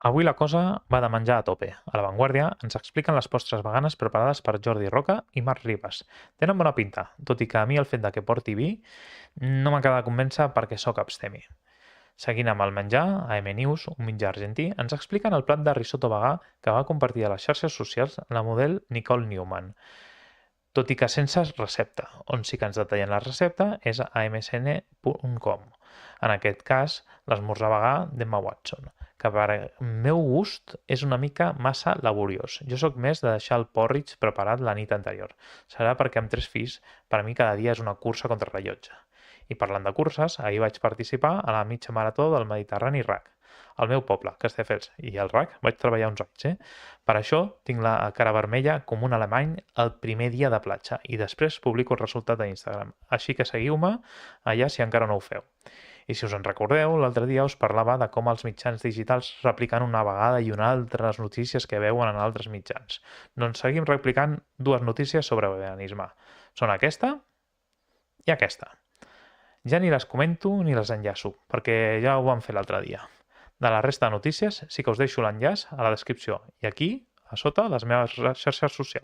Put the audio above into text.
Avui la cosa va de menjar a tope. A La Vanguardia ens expliquen les postres veganes preparades per Jordi Roca i Marc Ribas. Tenen bona pinta, tot i que a mi el fet de que porti vi no m'acaba de convèncer perquè sóc abstemi. Seguint amb el menjar, a M-News, un mitjà argentí, ens expliquen el plat de risotto vegà que va compartir a les xarxes socials la model Nicole Newman, tot i que sense recepta. On sí que ens detallen la recepta és a msn.com. En aquest cas, l'esmorzar vegà d'Emma Watson, que per meu gust és una mica massa laboriós. Jo sóc més de deixar el porridge preparat la nit anterior. Serà perquè amb 3 fills, per a mi cada dia és una cursa contra rellotge. I parlant de curses, ahir vaig participar a la mitja marató del Mediterrani RAC, al meu poble, Castelldefels, i al RAC vaig treballar uns anys, Per això tinc la cara vermella com un alemany el primer dia de platja i després publico el resultat a Instagram. Així que seguiu-me allà si encara no ho feu. I si us en recordeu, l'altre dia us parlava de com els mitjans digitals repliquen una vegada i una altra les notícies que veuen en altres mitjans. Doncs seguim replicant dues notícies sobre veganisme. Són aquesta i aquesta. Ja ni les comento ni les enllaço, perquè ja ho vam fer l'altre dia. De la resta de notícies sí que us deixo l'enllaç a la descripció i aquí, a sota, les meves xarxes socials.